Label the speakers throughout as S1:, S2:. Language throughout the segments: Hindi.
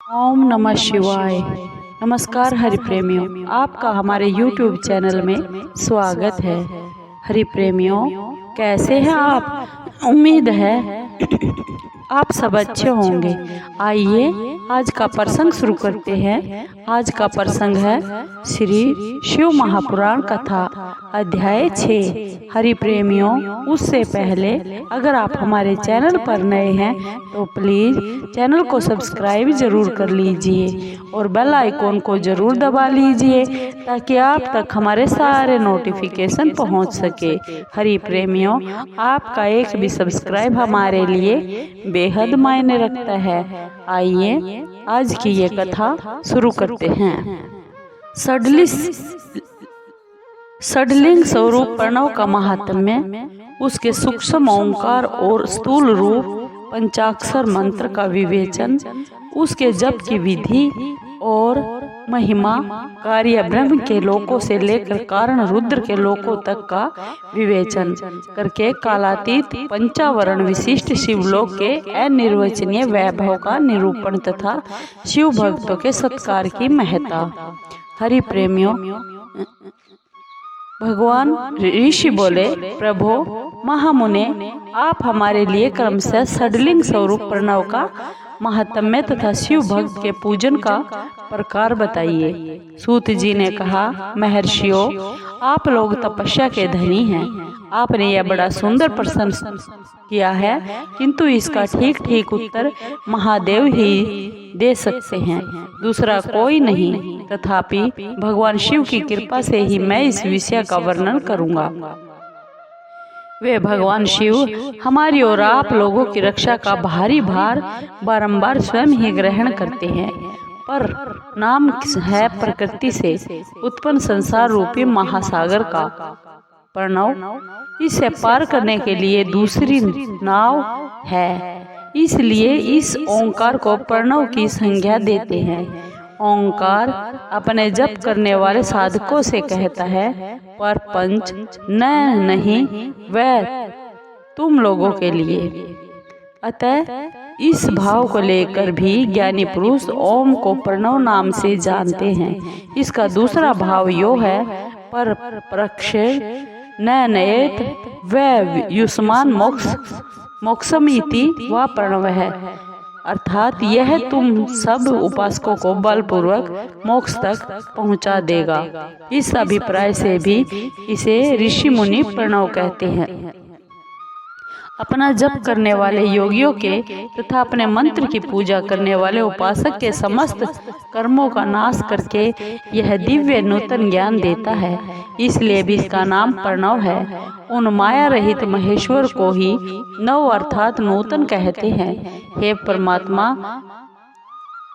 S1: ओम नमः शिवाय। नमस्कार हरि प्रेमियों, आपका हमारे YouTube चैनल में स्वागत है। हरि प्रेमियों, कैसे हैं आप? उम्मीद है आप सब अच्छे होंगे। आइए आज का प्रसंग शुरू करते हैं। आज का प्रसंग है श्री शिव महापुराण कथा अध्याय 6। हरि प्रेमियों, उससे पहले अगर आप हमारे चैनल पर नए हैं तो प्लीज चैनल को सब्सक्राइब जरूर कर लीजिए और बेल आइकॉन को जरूर दबा लीजिए ताकि आप तक हमारे सारे नोटिफिकेशन पहुंच सके। हरि प्रेमियों, आपका एक भी सब्सक्राइब हमारे लिए बेहद मायने रखता है। आइए आज की ये कथा शुरू करते हैं। षडलिंग स्वरूप प्रणव का महात्म्य, उसके सूक्ष्म ओंकार और स्थूल रूप पंचाक्षर मंत्र का विवेचन, उसके जप की विधि और महिमा, कार्य ब्रह्म के लोकों से लेकर कारण रुद्र के लोकों तक का विवेचन करके कालातीत पंचावरण विशिष्ट शिवलोक के अनिर्वचनीय वैभव का निरूपण तथा शिव भक्तों के सत्कार की महत्ता। हरि प्रेमियों, भगवान ऋषि बोले, प्रभो महामुने, आप हमारे लिए क्रमशः षडलिंग स्वरूप प्रणव का महात्म्य तथा शिव भक्त के पूजन का प्रकार बताइए। सूत जी ने कहा, महर्षियों, आप लोग तपस्या के धनी हैं। आपने यह बड़ा सुंदर प्रश्न किया है, किंतु इसका ठीक ठीक उत्तर महादेव ही दे सकते हैं, दूसरा कोई नहीं। तथापि भगवान शिव की कृपा से ही मैं इस विषय का वर्णन करूंगा। वे भगवान शिव हमारी और आप लोगों की रक्षा का भारी भार बारंबार स्वयं ही ग्रहण करते हैं, पर नाम है प्रकृति से उत्पन्न संसार रूपी महासागर का प्रणव। इसे पार करने के लिए दूसरी नाव है, इसलिए इस ओंकार को प्रणव की संज्ञा देते हैं। ओंकार अपने जप करने वाले साधकों से कहता है, पर पंच नहीं वह तुम लोगों के लिए। अतः इस भाव को लेकर भी ज्ञानी पुरुष ओम को प्रणव नाम से जानते हैं। इसका दूसरा भाव यो है, पर प्रक्ष नयत वह युष्मान मोक्षमिति वह प्रणव है, अर्थात यह तुम सब उपासकों को बलपूर्वक मोक्ष तक पहुंचा देगा। इस अभिप्राय से भी इसे ऋषि मुनि प्रणव कहते हैं। अपना जप करने वाले योगियों के तथा अपने मंत्र की पूजा करने वाले उपासक के समस्त कर्मों का नाश करके यह दिव्य नूतन ज्ञान देता है, इसलिए भी इसका नाम प्रणव है। उन माया रहित महेश्वर को ही नव अर्थात नूतन कहते हैं। हे परमात्मा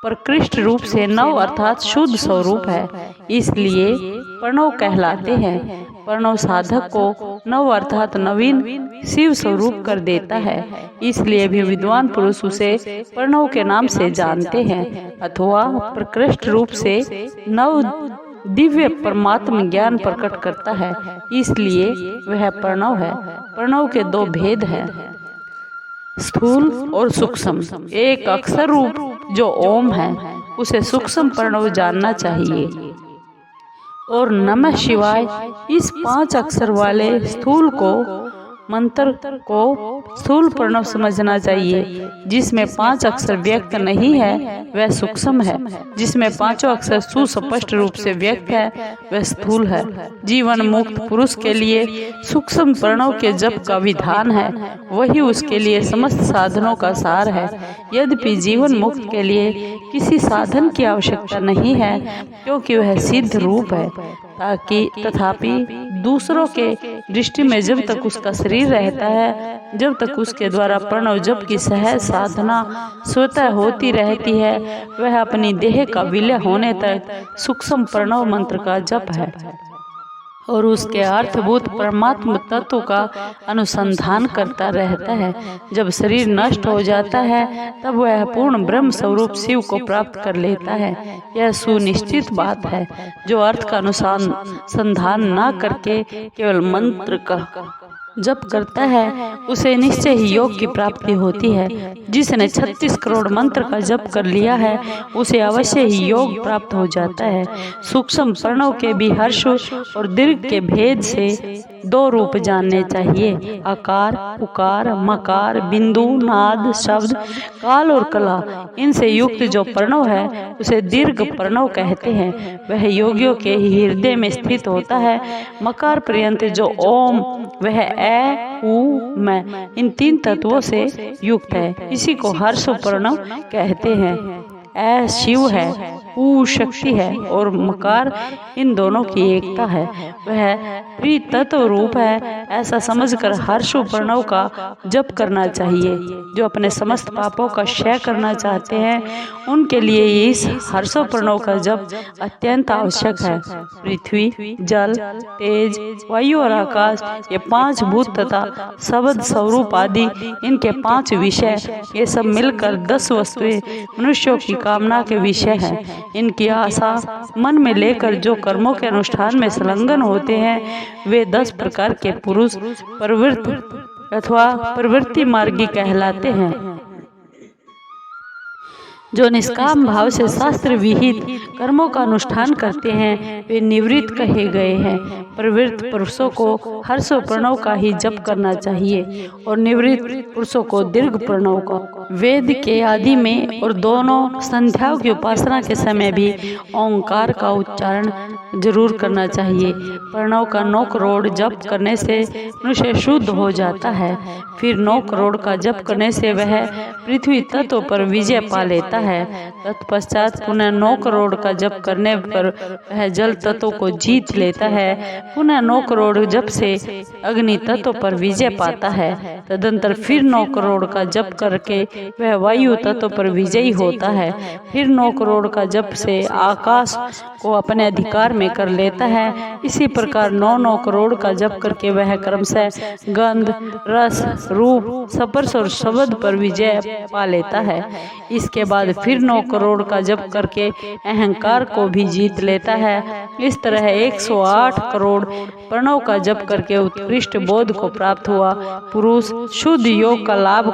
S1: प्रकृष्ट रूप से नव अर्थात शुद्ध स्वरूप है, इसलिए प्रणव कहलाते हैं। प्रणव साधक को नव अर्थात नवीन शिव स्वरूप कर देता है, इसलिए भी विद्वान पुरुष उसे प्रणव के नाम से जानते हैं, अथवा प्रकृष्ट रूप से नव दिव्य परमात्म ज्ञान प्रकट करता है, इसलिए वह प्रणव है। प्रणव के दो भेद हैं, स्थूल और सूक्ष्म। एक अक्षर रूप जो ओम है उसे सूक्ष्म प्रणव जानना चाहिए, और नमः शिवाय इस 5 अक्षर वाले स्थूल को मंत्र को स्थूल प्रणव समझना चाहिए। जिसमें 5 अक्षर व्यक्त नहीं है वह सूक्ष्म है, जिसमें 5 अक्षर सुस्पष्ट रूप से व्यक्त है वह स्थूल है। जीवन मुक्त पुरुष के लिए सूक्ष्म प्रणव के जप का विधान है, वही उसके लिए समस्त साधनों का सार है। यद्यपि जीवन मुक्त के लिए किसी साधन की आवश्यकता नहीं है, क्योंकि वह सिद्ध रूप है, तथापि दूसरों के दृष्टि में जब तक उसका शरीर रहता है, जब तक उसके द्वारा प्रणव जप की सहज साधना स्वतः होती रहती है, वह अपनी देह का विलय होने तक सूक्ष्म प्रणव मंत्र का जप है और उसके अर्थभूत परमात्म तत्व का अनुसंधान करता रहता है। जब शरीर नष्ट हो जाता है तब वह पूर्ण ब्रह्म स्वरूप शिव को प्राप्त कर लेता है। यह सुनिश्चित बात है। जो अर्थ का अनुसंधान न करके केवल मंत्र का जप करता है उसे निश्चय ही योग की प्राप्ति होती है। जिसने 36 करोड़ मंत्र का जप कर लिया है उसे अवश्य ही योग प्राप्त हो जाता है। सूक्ष्म प्रणव के भी हर्ष और दीर्घ के भेद से 2 रूप जानने चाहिए। आकार, उकार, मकार, बिंदु, नाद, शब्द, काल और कला, इनसे युक्त जो प्रणव है उसे दीर्घ प्रणव कहते हैं। वह योगियों के ही हृदय में स्थित होता है। मकार पर्यंत जो ओम वह ए, उ, मैं, इन 3 तत्वों से युक्त है। इसी को हर्ष प्रणव कहते हैं। ए शिव है, उ शक्ति है और मकार इन दोनों की एकता है। वह त्रितत्व रूप है। ऐसा समझकर हर्ष प्रणव का जप करना चाहिए। जो अपने समस्त पापों का क्षय करना चाहते हैं उनके लिए इस हर्ष प्रणव का जप अत्यंत आवश्यक है। पृथ्वी, जल, तेज, वायु और आकाश, ये 5 भूत तथा शब्द, स्वरूप आदि इनके 5 विषय, ये सब मिलकर 10 वस्तुएं मनुष्यों की कामना के विषय हैं। इनकी आशा मन में लेकर जो कर्मों के अनुष्ठान में संलग्न होते हैं वे 10 प्रकार के पुरुष प्रवृत्त अथवा प्रवृत्ति मार्गी कहलाते हैं। जो निष्काम भाव से शास्त्र विहित कर्मों का अनुष्ठान करते हैं वे निवृत्त कहे गए हैं। प्रवृत्त पुरुषों को हर्ष प्रणव का ही जप करना चाहिए और निवृत्त पुरुषों को दीर्घ प्रणव का। वेद के आदि में और दोनों संध्याओं की उपासना के समय भी ओंकार का उच्चारण जरूर करना चाहिए। प्रणव का 9 करोड़ जप करने से मनुष्य शुद्ध हो जाता है। फिर 9 करोड़ का जप करने से वह पृथ्वी तत्व पर विजय पा लेता है। तत्पश्चात पुनः 9 करोड़ का जप करने पर वह जल तत्व को जीत लेता है। पुनः 9 करोड़ जप से अग्नि तत्व पर विजय पाता है। तदंतर फिर 9 करोड़ का जप करके वह वायु तत्व पर विजयी होता है। फिर 9 करोड़ का जप से आकाश को अपने अधिकार में कर लेता है। इसी प्रकार 9 करोड़ का जप करके वह क्रमशः गंध, रस, रूप, स्पर्श और शब्द पर विजय पा लेता है। इसके बाद फिर 9 करोड़ का जप करके अहंकार को भी जीत लेता है। इस तरह 108 करोड़ प्रणव का जप करके उत्कृष्ट बोध को प्राप्त हुआ पुरुष शुद्ध योग का लाभ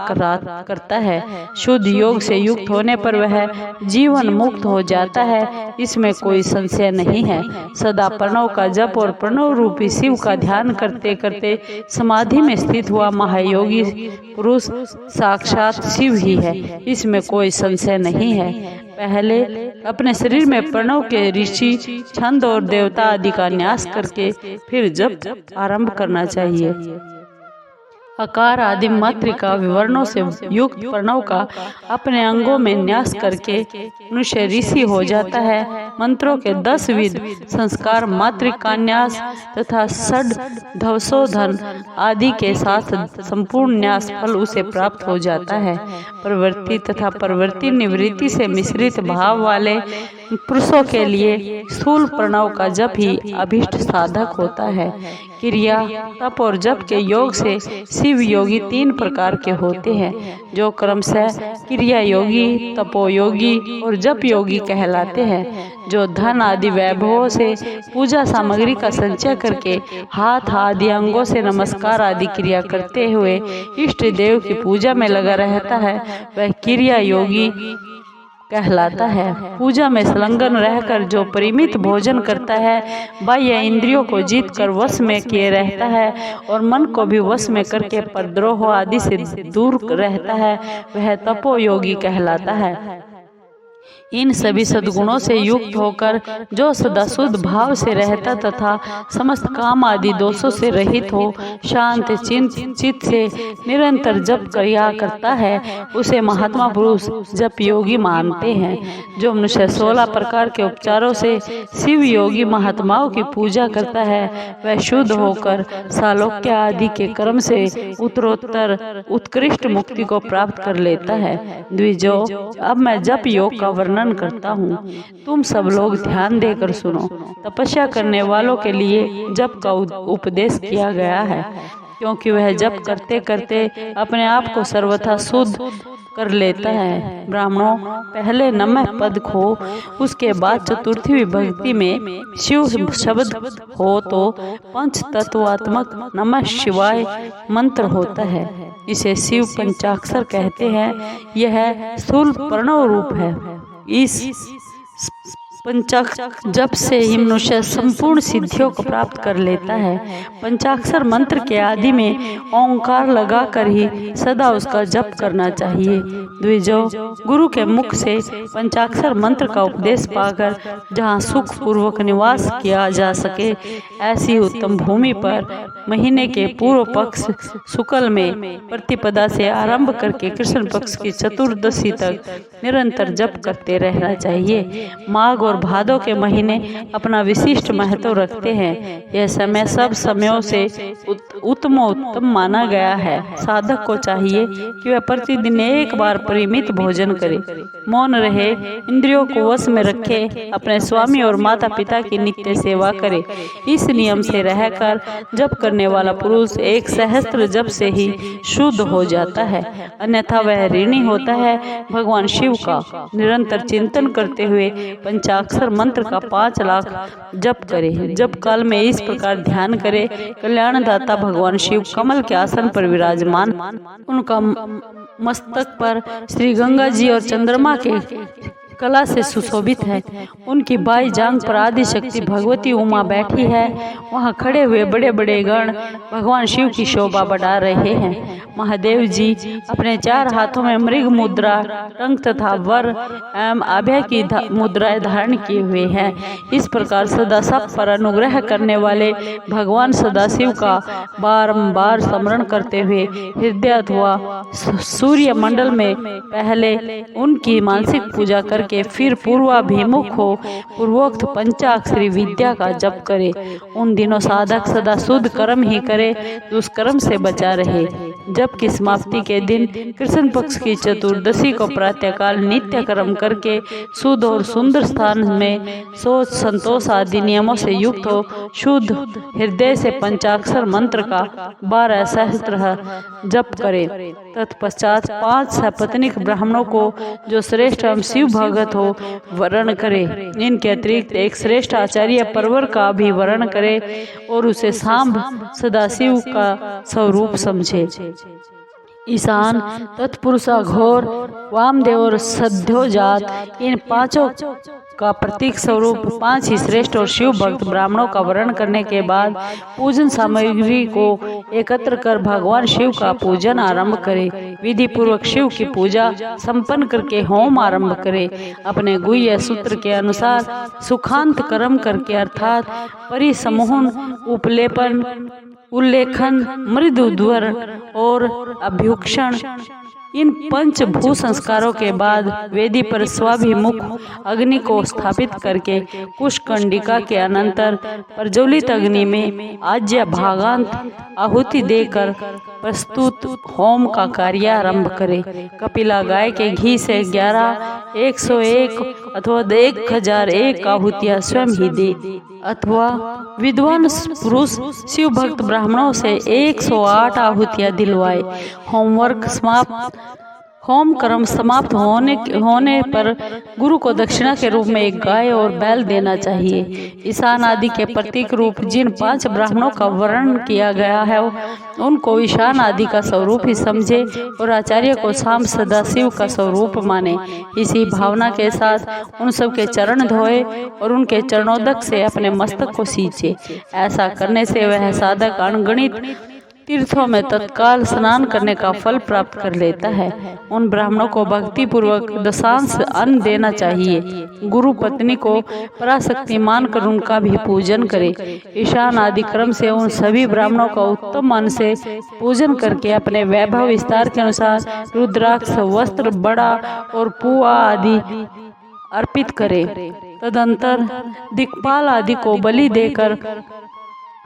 S1: करता है। शुद्ध योग से युक्त होने पर वह जीवन मुक्त हो जाता है, इसमें कोई संशय नहीं है। सदा प्रणव का जप और प्रणव रूपी शिव का ध्यान करते करते समाधि में स्थित हुआ महायोगी पुरुष साक्षात शिव ही है, इसमें कोई संशय नहीं है। पहले अपने शरीर में प्रणव के ऋषि, छंद और देवता आदि का न्यास करके फिर जप आरंभ करना चाहिए। अकार आदि मात्रिका विवरणों से युक्त प्रणव का अपने अंगों में न्यास करके मनुष्य ऋषि हो जाता है। मंत्रों के 10 विध संस्कार, मात्रिका न्यास तथा षड धवसोधन आदि के साथ संपूर्ण न्यास फल उसे प्राप्त हो जाता है। प्रवृत्ति तथा प्रवृत्ति निवृत्ति से मिश्रित भाव वाले पुरुषों के लिए स्थूल प्रणव का जप ही अभिष्ट साधक होता है। क्रिया, तप और जप के योग से शिव योगी 3 प्रकार के होते हैं, जो क्रमशः क्रिया योगी, तपो योगी और जप योगी कहलाते हैं। जो धन आदि वैभवों से पूजा सामग्री का संचय करके हाथ आदि अंगों से नमस्कार आदि क्रिया करते हुए इष्ट देव की पूजा में लगा रहता है वह क्रिया योगी कहलाता है। पूजा में संलग्न रहकर जो परिमित भोजन करता है, बाह्य इंद्रियों को जीत कर वश में किए रहता है और मन को भी वश में करके परद्रोह आदि से दूर रहता है, वह तपोयोगी कहलाता है। इन सभी सद्गुणों से युक्त होकर जो सदा शुद्ध भाव से रहता तथा समस्त काम आदि दोषों से रहित हो, शांत चित्त से निरंतर जप किया करता है, उसे महात्मा पुरुष जप योगी मानते हैं। जो मनुष्य 16 प्रकार के उपचारों से शिव योगी महात्माओं की पूजा करता है, वह शुद्ध होकर सालोक्य आदि के क्रम से उत्तरोत्तर उत्कृष्ट मुक्ति को प्राप्त कर लेता है। द्विजो, अब मैं जप योग का वर्णन करता हूँ, तुम सब लोग ध्यान देकर सुनो। तपस्या करने वालों के लिए जप का उपदेश किया गया है। क्योंकि वह जप करते करते अपने आप को सर्वथा शुद्ध कर लेता है। ब्राह्मणों, पहले नमः पद हो, उसके बाद चतुर्थी विभक्ति में शिव शब्द हो तो पंच तत्वात्मक नमः शिवाय मंत्र होता है। इसे शिव पंचाक्षर कहते हैं। यह स्थूल प्रणव रूप है। इस पंचाक्षर जप से ही मनुष्य संपूर्ण सिद्धियों को प्राप्त कर लेता है। पंचाक्षर मंत्र के आदि में ओंकार लगाकर ही सदा उसका जप करना चाहिए। द्विजो, गुरु के मुख से पंचाक्षर मंत्र का उपदेश पाकर जहाँ सुख पूर्वक निवास किया जा सके, ऐसी उत्तम भूमि पर महीने के पूर्व पक्ष शुक्ल में प्रतिपदा से आरंभ करके कृष्ण पक्ष की चतुर्दशी तक निरंतर जप करते रहना चाहिए। माघ और भादों के महीने अपना विशिष्ट महत्व रखते हैं। यह समय सब समयों से उत्तम माना गया है। साधक को चाहिए कि वह प्रतिदिन एक बार परिमित भोजन करे, मौन रहे, इंद्रियों को वश में रखे, अपने स्वामी और माता पिता की नित्य सेवा करे। इस नियम से रहकर जप करने वाला पुरुष एक सहस्त्र जप से ही शुद्ध हो जाता है, अन्यथा वह ऋणी होता है। भगवान शिव का निरंतर चिंतन करते हुए पंचाक्षर मंत्र का 5 लाख जप करे। जप काल में इस प्रकार ध्यान करे, कल्याणदाता भगवान शिव कमल के आसन पर विराजमान, उनका मस्तक पर श्री गंगा जी और चंद्रमा के कला से सुशोभित है। उनकी बाई जांग पर आदि शक्ति भगवती उमा बैठी है। वहां खड़े हुए बड़े बड़े गण भगवान शिव की शोभा बढ़ा रहे हैं। महादेव जी अपने 4 हाथों में मृग मुद्रा, टंक तथा वर एवं अभय की मुद्राएं धारण किए हुए हैं। इस प्रकार सदा सब पर अनुग्रह करने वाले भगवान सदाशिव का बारंबार स्मरण करते हुए हृदय अथवा सूर्य मंडल में पहले उनकी मानसिक पूजा करके फिर पूर्वाभिमुख हो पूर्वोक्त पंचाक्षरी विद्या का जप करे। उन दिनों साधक सदा शुद्ध कर्म ही करे, दुष्कर्म से बचा रहे। जप की समाप्ति के दिन कृष्ण पक्ष की चतुर्दशी को प्रातःकाल नित्य कर्म करके शुद्ध और सुंदर स्थान में सोच संतोष आदि नियमों से युक्त हो शुद्ध हृदय से पंचाक्षर मंत्र का 12 सहस्त्र जप करे। तत्पश्चात 5 सपत्नीक ब्राह्मणों को जो श्रेष्ठ एवं शिव भगत हो वर्ण करे। इनके अतिरिक्त एक श्रेष्ठ आचार्य परवर का भी वर्ण करे और उसे सांब सदाशिव का स्वरूप समझे। ईशान, तत्पुरुष, अघोर, वामदेव और सद्योजात, इन 5 का प्रतीक स्वरूप 5 ही श्रेष्ठ और शिव भक्त ब्राह्मणों का वर्ण करने के बाद पूजन सामग्री को एकत्र कर भगवान शिव का पूजन आरंभ करे। विधि पूर्वक शिव की पूजा संपन्न करके होम आरंभ करे। अपने गुह्य सूत्र के अनुसार सुखांत कर्म करके अर्थात परिसमोहन, उपलेपन, उल्लेखन, मृदुद्वर और अभ्युक्षण, इन 5 भू संस्कारों के बाद वेदी पर स्वाभिमुख अग्नि को स्थापित करके कुशकंडिका के अनंतर प्रज्वलित अग्नि में आज्य भागांत आहुति देकर प्रस्तुत होम का कार्य आरंभ करे। कपिला गाय के घी से 11, 101 अथवा 1001 आहुतियां स्वयं ही दे, अथवा विद्वान पुरुष शिव भक्त ब्राह्मणों से 108 आहुतियां दिलवाए। होम कर्म समाप्त होने पर गुरु को दक्षिणा के रूप में एक गाय और बैल देना चाहिए। ईशान आदि के प्रतीक रूप जिन 5 ब्राह्मणों का वर्णन किया गया है उनको ईशान आदि का स्वरूप ही समझे और आचार्य को सांब सदाशिव का स्वरूप माने। इसी भावना के साथ उन सब के चरण धोए और उनके चरणोदक से अपने मस्तक को सींचे। ऐसा करने से वह साधक अनगणित तीर्थों में तत्काल स्नान करने का फल प्राप्त कर लेता है। उन ब्राह्मणों को भक्ति पूर्वक दशांश अन्न देना चाहिए। गुरु पत्नी को पराशक्ति मानकर उनका भी पूजन करे। ईशान आदि क्रम से उन सभी ब्राह्मणों का उत्तम मन से पूजन करके अपने वैभव विस्तार के अनुसार रुद्राक्ष, वस्त्र, बड़ा और पुआ आदि अर्पित करे। तदंतर दिक्पाल आदि को बलि देकर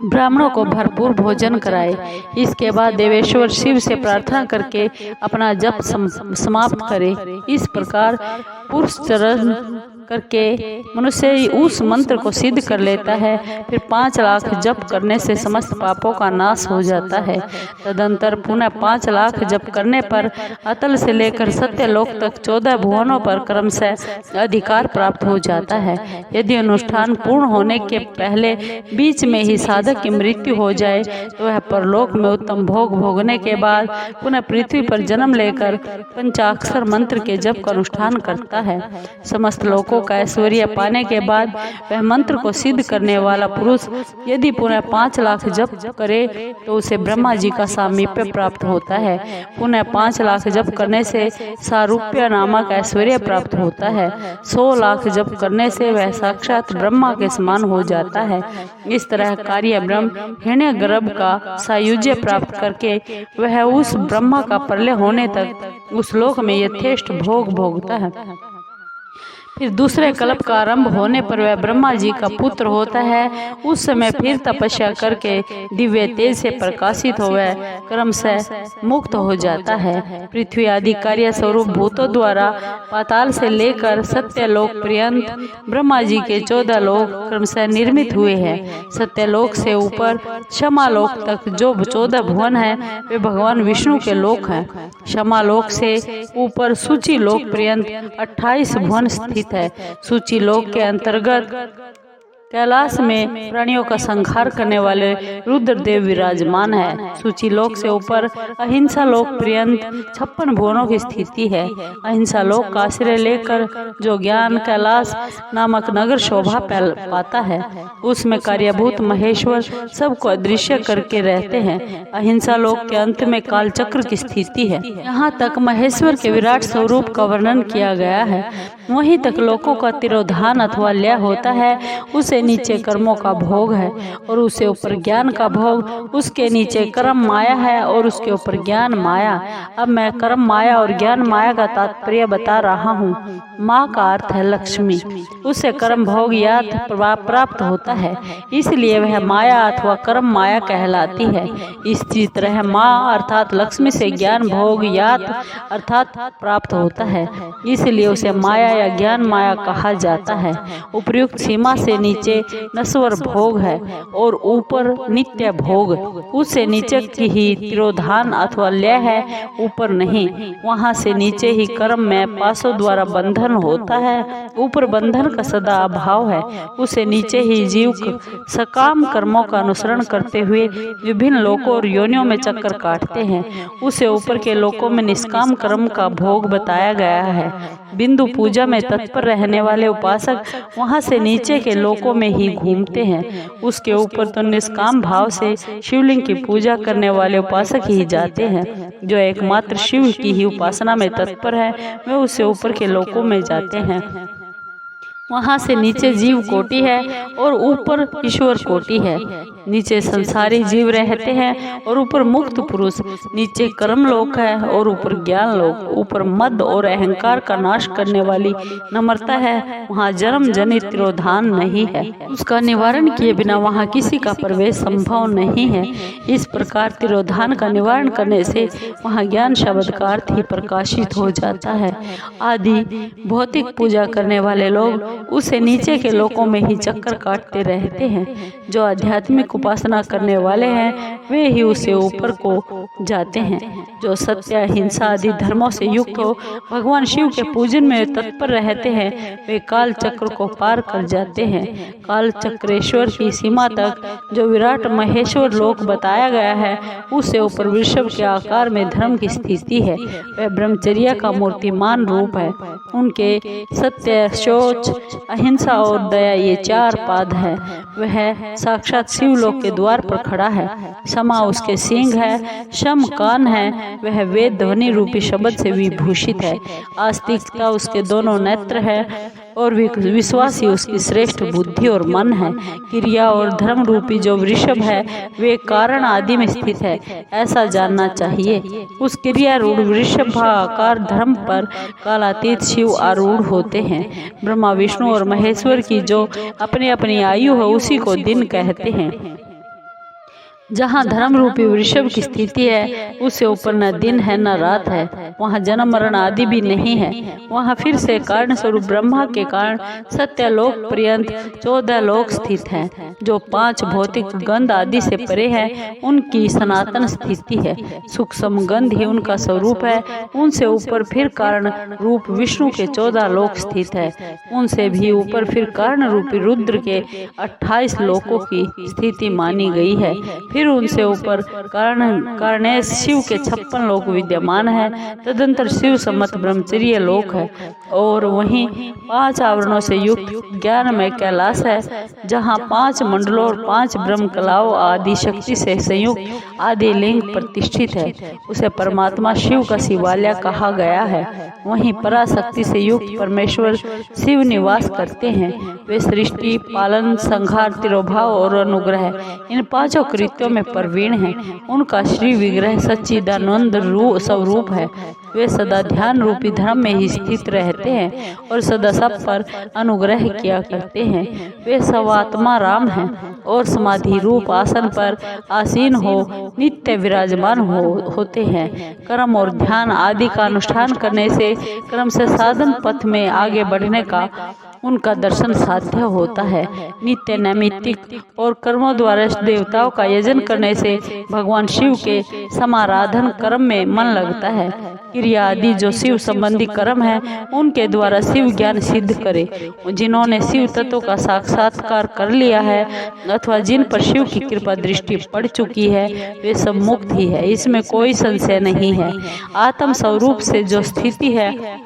S1: ब्राह्मणों को भरपूर भोजन कराए। इसके बाद देवेश्वर शिव से प्रार्थना करके अपना जप समाप्त करे। इस प्रकार पुरुष चरण करके मनुष्य उस मंत्र को सिद्ध कर लेता है। फिर 5 लाख जप करने से समस्त पापों का नाश हो जाता है। तदंतर पुनः 5 लाख जप करने पर अतल से लेकर सत्यलोक तक 14 भुवनों पर क्रमशः अधिकार प्राप्त हो जाता है। यदि अनुष्ठान पूर्ण होने के पहले बीच में ही साधक की मृत्यु हो जाए तो वह परलोक में उत्तम भोग भोगने के बाद पुनः पृथ्वी पर जन्म लेकर पंचाक्षर मंत्र के जप का अनुष्ठान करता है। समस्त लोकों का ऐश्वर्य पाने के बाद वह मंत्र को सिद्ध करने वाला पुरुष यदि पुनः 5 लाख जप करे तो उसे ब्रह्मा जी का सामीप्य प्राप्त होता है। पुनः 5 लाख जप करने से सारूप्य नामक ऐश्वर्य प्राप्त होता है। 100 लाख जप करने से वह साक्षात ब्रह्मा के समान हो जाता है। इस तरह कार्य ब्रह्म हिरण्य गर्भ का सायुज्य प्राप्त करके वह उस ब्रह्मा का प्रलय होने तक उस लोक में यथेष्ट भोग भोगता है। फिर दूसरे कल्प का आरंभ होने पर वह ब्रह्मा जी का पुत्र होता है। उस समय फिर तपस्या करके दिव्य तेज से प्रकाशित हो वह क्रमशः मुक्त हो जाता है। पृथ्वी आदि कार्य स्वरूप भूतों द्वारा पाताल से लेकर सत्यलोक पर्यंत ब्रह्मा जी के 14 लोक क्रमशः निर्मित हुए हैं। सत्यलोक से ऊपर क्षमालोक तक जो 14 भुवन है वे भगवान विष्णु के लोक हैं। क्षमालोक से ऊपर सूची लोक पर्यंत 28 भुवन स्थित है। सूची लोक के अंतर्गत कैलाश में प्राणियों का संहार करने वाले रुद्रदेव विराजमान है। सूची लोक से ऊपर अहिंसा लोक पर्यंत 56 भुवनों की स्थिति है। अहिंसा लोक का आश्रय लेकर जो ज्ञान कैलाश नामक नगर शोभा पाता है उसमें कार्यभूत महेश्वर सबको अदृश्य करके रहते हैं। अहिंसा लोक के अंत में काल चक्र की स्थिति है। यहाँ तक महेश्वर के विराट स्वरूप का वर्णन किया गया है। वहीं तक लोकों का तिरोधान अथवा लय होता है। उसे नीचे कर्मों का भोग है और उससे ऊपर ज्ञान का भोग। उसके नीचे कर्म माया है और उसके ऊपर ज्ञान माया। अब मैं कर्म माया और ज्ञान माया का तात्पर्य बता रहा हूँ। माँ का अर्थ है लक्ष्मी। उससे कर्म भोग यात प्राप्त होता है, इसलिए वह माया अथवा कर्म माया कहलाती है। इसी तरह माँ अर्थात लक्ष्मी से ज्ञान भोग यात अर्थात प्राप्त होता है, इसलिए उसे माया या ज्ञान माया कहा जाता है। उपर्युक्त सीमा से नीचे नश्वर भोग है और ऊपर नित्य भोग। उससे नीचे की ही तिरोधान अथवा लय है, ऊपर नहीं। वहाँ से नीचे ही कर्म में पाशों द्वारा बंधन होता है, ऊपर बंधन का सदा अभाव है। उससे नीचे ही जीव सकाम कर्मों का अनुसरण करते हुए विभिन्न लोकों और योनियों में चक्कर काटते हैं। उससे ऊपर के लोकों में निष्काम कर्म का भोग बताया गया है। बिंदु पूजा में तत्पर रहने वाले उपासक वहाँ से नीचे के लोकों में ही घूमते हैं। उसके ऊपर तो निष्काम भाव से शिवलिंग की पूजा करने वाले उपासक ही जाते हैं। जो एकमात्र शिव की ही उपासना में तत्पर है वे उससे ऊपर के लोकों में जाते हैं। वहाँ से नीचे जीव कोटि है और ऊपर ईश्वर कोटि है। नीचे संसारी जीव रहते हैं और ऊपर मुक्त पुरुष। नीचे कर्म लोक है और ऊपर ज्ञान लोक। ऊपर मद और अहंकार का नाश करने वाली नम्रता है। वहाँ जन्म जनित तिरोधान नहीं है। उसका निवारण किए बिना वहाँ किसी का प्रवेश संभव नहीं है। इस प्रकार तिरोधान का निवारण करने से वहाँ ज्ञान शब्द का अर्थ ही प्रकाशित हो जाता है। आदि भौतिक पूजा करने वाले लोग उससे नीचे के लोकों में ही चक्कर काटते रहते हैं। जो आध्यात्मिक उपासना करने वाले हैं वे ही उससे ऊपर को जाते हैं। जो सत्य हिंसा आदि धर्मों से युक्त हो भगवान शिव के पूजन में तत्पर रहते हैं वे काल चक्र को पार कर जाते हैं। काल चक्रेश्वर की सीमा तक जो विराट महेश्वर लोक बताया गया है उससे ऊपर वृषभ के आकार में धर्म की स्थिति है। वह ब्रह्मचर्य का मूर्तिमान रूप है। उनके सत्य, शौच, अहिंसा और दया ये 4 पाद है। वह साक्षात शिवलोक के द्वार पर खड़ा है। क्षमा उसके सींग है, शम कान है, वह वेद ध्वनि रूपी शब्द से विभूषित है। आस्तिकता उसके दोनों नेत्र है और विश्वासी उसकी श्रेष्ठ बुद्धि और मन है। क्रिया और धर्म रूपी जो वृषभ है वे कारण आदि में स्थित है, ऐसा जानना चाहिए। उस क्रिया रूढ़ वृषभ आकार धर्म पर कालातीत शिव आरूढ़ होते हैं। ब्रह्मा विष्णु और महेश्वर की जो अपनी अपनी आयु है उसी को दिन कहते हैं। जहाँ धर्म रूपी वृषभ की स्थिति है उससे ऊपर न दिन है न रात है, वहाँ जन्म मरण आदि भी नहीं है। वहाँ फिर से कारण स्वरूप ब्रह्मा के कारण सत्यलोक पर्यंत 14 लोक स्थित हैं, जो 5 भौतिक गंध आदि से परे हैं। उनकी सनातन स्थिति है, सूक्ष्म गंध ही उनका स्वरूप है। उनसे ऊपर फिर कारण रूप विष्णु के 14 लोक स्थित है। उनसे भी ऊपर फिर कारण रूपी रुद्र के 28 लोकों की स्थिति मानी गई है। फिर उनसे ऊपर कारणेश शिव के 56 लोक विद्यमान है। तदंतर शिव सम्मत ब्रह्मचर्य लोक है और वहीं 5 आवरणों से युक्त ज्ञानमय कैलाश है, जहाँ 5 मंडलों और 5 ब्रह्म कलाओं आदि शक्ति से संयुक्त आदि लिंग प्रतिष्ठित है। उसे परमात्मा शिव का शिवालय कहा गया है। वहीं पराशक्ति से युक्त परमेश्वर शिव निवास करते हैं। वे सृष्टि, पालन, संहार, तिरोभाव और अनुग्रह इन 5 कृत्यों में प्रवीण हैं। उनका श्री विग्रह सच्चिदानंद स्वरूप है। वे सदा ध्यान रूपी धर्म में ही स्थित रहते हैं और सदा सब पर अनुग्रह किया करते हैं। वे सर्वात्मा राम हैं और समाधि रूप आसन पर आसीन हो नित्य विराजमान होते हैं। कर्म और ध्यान आदि का अनुष्ठान करने से क्रम से साधन पथ में आगे बढ़ने का उनका दर्शन साध्य होता है। नित्य नैमित्तिक और कर्मों द्वारा देवताओं का यजन करने से भगवान शिव के समाराधन कर्म में मन लगता है। क्रिया आदि जो शिव संबंधी कर्म है उनके द्वारा शिव ज्ञान सिद्ध करे। जिन्होंने शिव तत्व का साक्षात्कार कर लिया है अथवा जिन पर शिव की कृपा दृष्टि पड़ चुकी है वे सब मुक्त ही है, इसमें कोई संशय नहीं है। आत्म स्वरूप से जो स्थिति है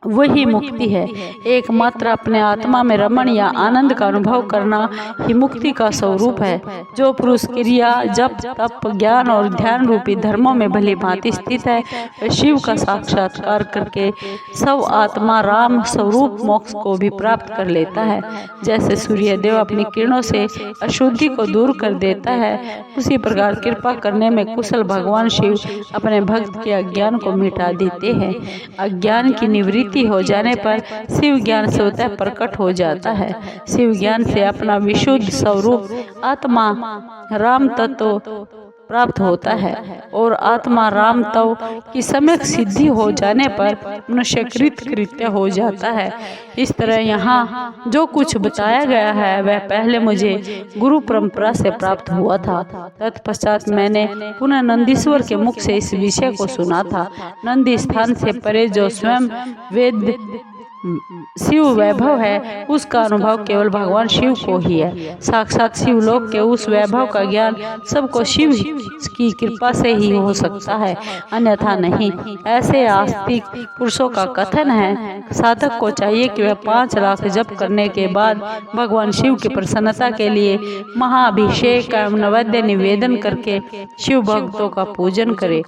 S1: वही मुक्ति है। एकमात्र अपने आत्मा में रमण या आनंद का अनुभव करना ही मुक्ति का स्वरूप है। जो पुरुष क्रिया, जप, तप, ज्ञान और ध्यान रूपी धर्मों में भली भांति स्थित है वह शिव का साक्षात्कार करके सब आत्मा राम स्वरूप मोक्ष को भी प्राप्त कर लेता है। जैसे सूर्यदेव अपनी किरणों से अशुद्धि को दूर कर देता है, उसी प्रकार कृपा करने में कुशल भगवान शिव अपने भक्त के अज्ञान को मिटा देते हैं। अज्ञान की निवृत्ति हो जाने पर शिव ज्ञान स्वतः प्रकट हो जाता है। शिव ज्ञान से अपना विशुद्ध स्वरूप आत्मा राम तत्व प्राप्त होता है और आत्मा राम तत्व की सम्यक सिद्धि हो जाने पर मनुष्यकृत कृत्य हो जाता है। इस तरह यहाँ जो कुछ बताया गया है वह पहले मुझे गुरु परंपरा से प्राप्त हुआ था। तत्पश्चात मैंने पुनः नंदीश्वर के मुख से इस विषय को सुना था। नंदी स्थान से परे जो स्वयं वेद शिव वैभव है उसका अनुभव केवल भगवान शिव को ही है। साक्षात शिवलोक के उस वैभव का ज्ञान सबको शिव की कृपा से ही हो सकता है, अन्यथा नहीं। ऐसे आस्तिक पुरुषों का कथन है। साधक को चाहिए कि वह 5 लाख जप करने के बाद भगवान शिव की प्रसन्नता के लिए महाअभिषेक एवं नैवेद्य निवेदन करके शिव भक्तों का पूजन करे।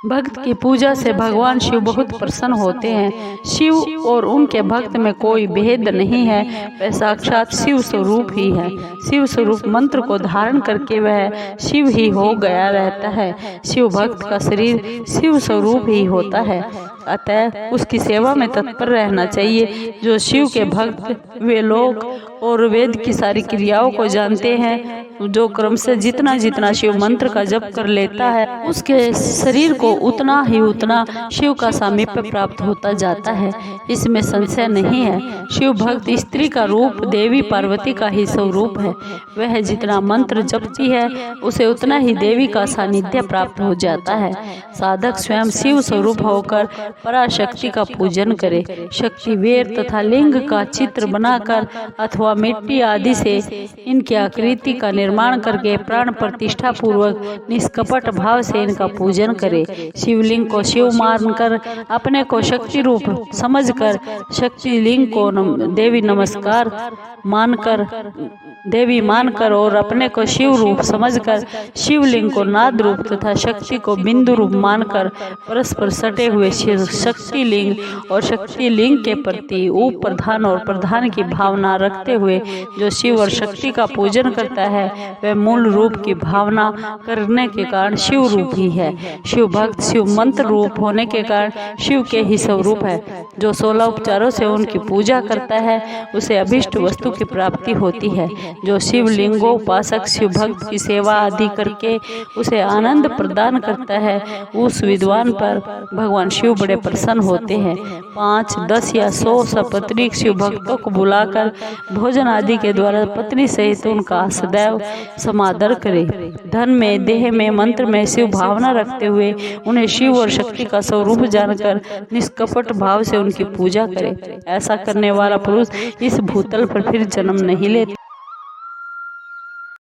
S1: भक्त की पूजा से भगवान शिव बहुत प्रसन्न होते हैं। शिव और उनके भक्त में कोई भेद नहीं है, वह साक्षात शिव स्वरूप ही है। शिव स्वरूप मंत्र को धारण करके वह शिव ही हो गया रहता है। शिव भक्त का शरीर शिव स्वरूप ही होता है, अतः उसकी सेवा में तत्पर रहना चाहिए। जो शिव के भक्त वे लोग और वेद की सारी क्रियाओं को जानते हैं, जो क्रम से जितना जितना शिव मंत्र का जप कर लेता है उसके शरीर को उतना ही उतना शिव का सामीप्य प्राप्त होता जाता है, इसमें संशय नहीं है। शिव भक्त स्त्री का रूप देवी पार्वती का ही स्वरूप है। वह जितना मंत्र जपती है उसे उतना ही देवी का सानिध्य प्राप्त हो जाता है। साधक स्वयं शिव स्वरूप होकर पराशक्ति का पूजन करे। शक्ति वेर तथा लिंग का चित्र बनाकर अथवा मिट्टी आदि से इनकी आकृति का निर्माण करके प्राण प्रतिष्ठा पूर्वक निष्कपट भाव से इनका पूजन करे। शिवलिंग को शिव मानकर अपने को शक्ति रूप समझकर शक्ति लिंग को देवी नमस्कार मानकर और अपने को शिव रूप समझकर शिवलिंग को नाद रूप तथा शक्ति को बिंदु रूप मानकर परस्पर सटे हुए शक्ति लिंग और शक्ति लिंग के प्रति उप प्रधान और प्रधान की भावना रखते हुए जो शिव और शक्ति का पूजन करता है वह मूल रूप की भावना करने के कारण शिव रूप ही है। शिव भक्त शिव मंत्र रूप होने के कारण शिव के ही स्वरूप है। जो 16 उपचारों से उनकी पूजा करता है उसे अभिष्ट वस्तु की प्राप्ति होती है। जो शिव लिंगोपासक शिव भक्त की सेवा आदि करके उसे आनंद प्रदान करता है उस विद्वान पर भगवान शिव बड़े प्रसन्न होते हैं। 5, 10 या 100 सपत्नीक शिव भक्तों को बुलाकर भोजन आदि के द्वारा पत्नी सहित उनका सदैव समादर करे। धन में, देह में, मंत्र में शिव भावना रखते हुए उन्हें शिव और शक्ति का स्वरूप जानकर निष्कपट भाव से उनकी पूजा करे। ऐसा करने वाला पुरुष इस भूतल पर फिर जन्म नहीं लेता।